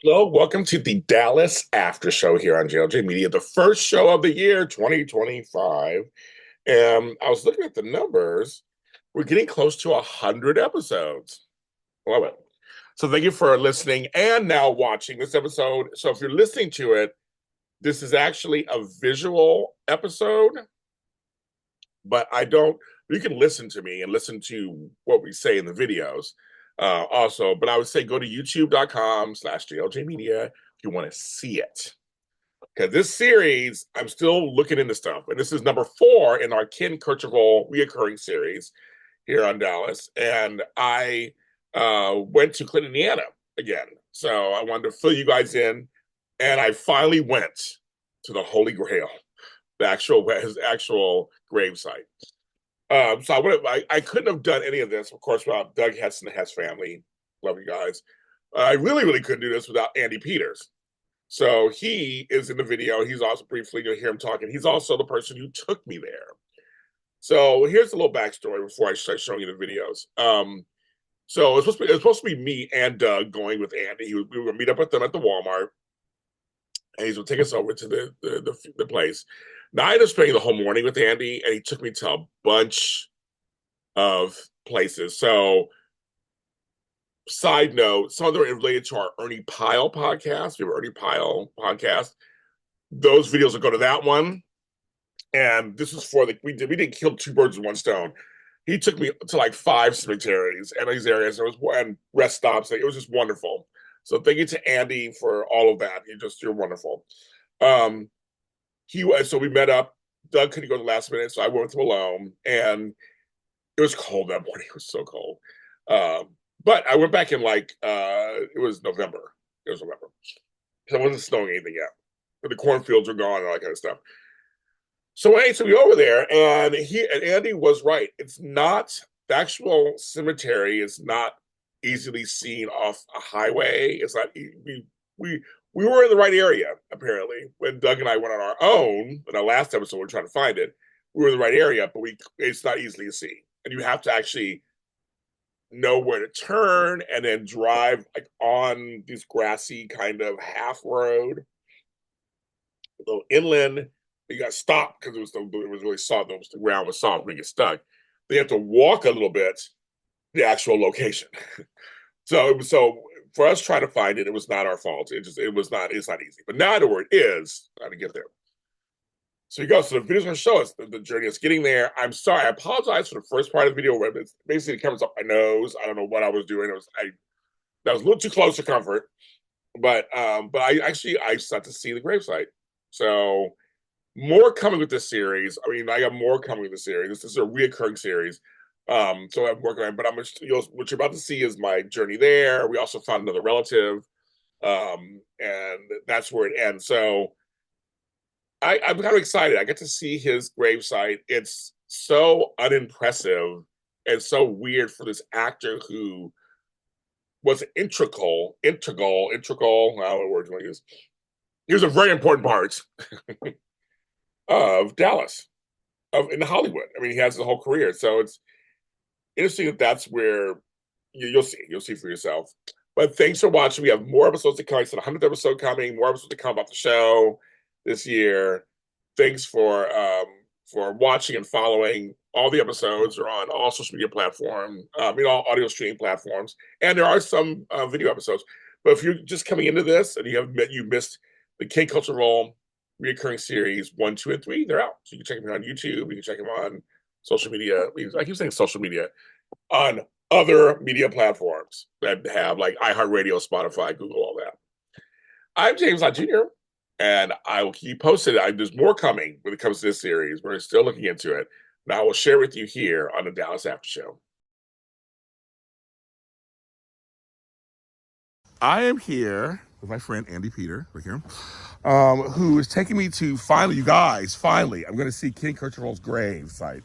Hello, welcome to the Dallas Aftershow here on JLJ Media, the first show of the year 2025. And I was looking at the numbers. We're getting close to 100 episodes. Love it. So thank you for listening and now watching this episode. So if you're listening to it, this is actually a visual episode, but you can listen to me and listen to what we say in the videos also. But I would say go to youtube.com/JLJ Media if you want to see it. Because this series, I'm still looking into stuff. And this is number 4 in our Kercheval reoccurring series here on Dallas. And I went to Clinton, Indiana again. So I wanted to fill you guys in. And I finally went to the Holy Grail, his actual gravesite. So I couldn't have done any of this, of course, without Doug Hess and the Hess family. Love you guys. I really, really couldn't do this without Andy Peters. So he is in the video. He's also briefly, you'll hear him talking. He's also the person who took me there. So here's a little backstory before I start showing you the videos. So it was supposed to be me and Doug going with Andy. We were going to meet up with them at the Walmart, and he's going to take us over to the place. Now I ended up spending the whole morning with Andy, and he took me to a bunch of places. So side note, some of them are related to our Ernie Pyle podcast. We have an Ernie Pyle podcast. Those videos will go to that one. And this is for we didn't kill 2 birds with 1 stone. He took me to like 5 cemeteries and these areas. And rest stops. It was just wonderful. So thank you to Andy for all of that. You're wonderful. So we met up. Doug couldn't go the last minute, so I went with him alone. And it was cold that morning. It was so cold. But I went back in it was November. It was November. So it wasn't snowing anything yet. But the cornfields were gone and all that kind of stuff. So we go over there, and Andy was right. It's not, the actual cemetery is not easily seen off a highway. It's not, we were in the right area, apparently. When Doug and I went on our own, in our last episode, we were trying to find it. We were in the right area, but it's not easily to see. And you have to actually know where to turn and then drive on this grassy kind of half road, a little inland. You got stopped because it was really soft. The ground was soft when you get stuck. They have to walk a little bit to the actual location. So for us trying to find it, it was not our fault. It's not easy. But now I know where it is, how to get there. So you go. So the video's gonna show us the journey of getting there. I'm sorry, I apologize for the first part of the video where it basically comes up my nose. I don't know what I was doing. That was a little too close to comfort. But I got to see the gravesite. So more coming with this series. I mean, I got more coming with the series. This is a reoccurring series. So I'm working on it, but what you're about to see is my journey there. We also found another relative. And that's where it ends. So I'm kind of excited. I get to see his gravesite. It's so unimpressive and so weird for this actor who was integral, I don't know what word you want to use. He was a very important part of Dallas, in Hollywood. I mean, he has the whole career. So it's interesting that's where you'll see for yourself. But thanks for watching. We have more episodes to come. I said 100th episode coming, more episodes to come about the show this year. Thanks for watching and following. All the episodes are on all social media platforms, all audio streaming platforms, and there are some video episodes. But if you're just coming into this and you missed the Kercheval reoccurring series 1, 2, and 3, they're out. So you can check them on YouTube. You can check them on social media. I keep saying social media, on other media platforms that have like iHeartRadio, Spotify, Google, all that. I'm James Lott Jr., and I will keep posted. There's more coming when it comes to this series. We're still looking into it. And I will share with you here on the Dallas Aftershow. I am here with my friend Andy Peter, right here, who is taking me to finally, I'm going to see King Kercheval's grave site.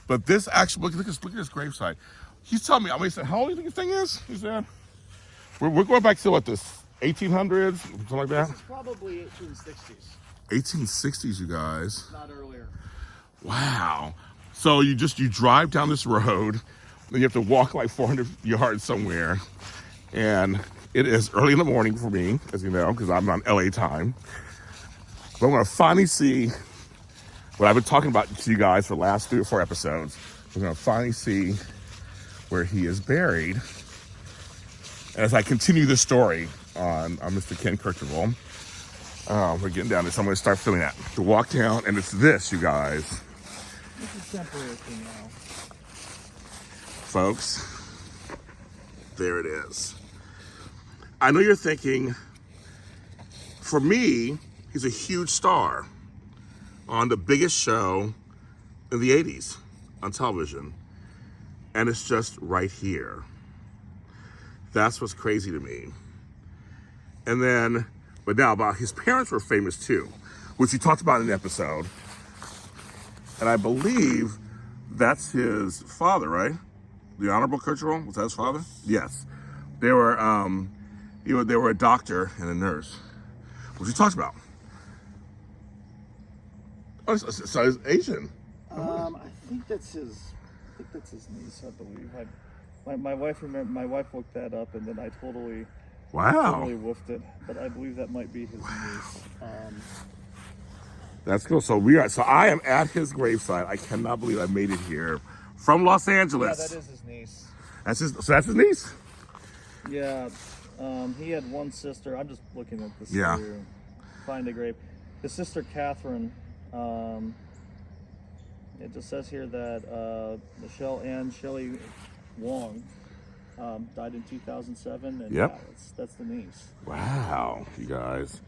But this actually, look at this grave site. He's telling me, he said, how old do you think this thing is? He said, we're going back to this 1800s, something like that? This is probably 1860s. 1860s, you guys. Not earlier. Wow. So you drive down this road, then you have to walk like 400 yards somewhere, and It is early in the morning for me, as you know, because I'm on LA time. But I'm going to finally see what I've been talking about to you guys for the last 3 or 4 episodes. We're going to finally see where he is buried. As I continue this story on Mr. Ken Kercheval, we're getting down there, so I'm going to start filling that. To walk down, and it's this, you guys. This is temporary for now. Folks, there it is. I know you're thinking, for me, he's a huge star on the biggest show in the 80s on television. And it's just right here. That's what's crazy to me. And then, but now about his parents were famous too, which he talked about in an episode. And I believe that's his father, right? The Honorable Kercheval, was that his father? Yes. They were, they were a doctor and a nurse, which he talks about. Oh, so he's Asian. I think that's his niece, I believe. My wife looked that up, and then I totally woofed it. But I believe that might be his niece. That's cool. So I am at his gravesite. I cannot believe I made it here from Los Angeles. Yeah, that is his niece. That's his niece? Yeah. He had one sister. I'm just looking at this. Yeah. To find a grave. His sister Catherine. It just says here that Michelle Ann Shelley Wong died in 2007, and yep. Yeah, that's the niece. Wow, you guys.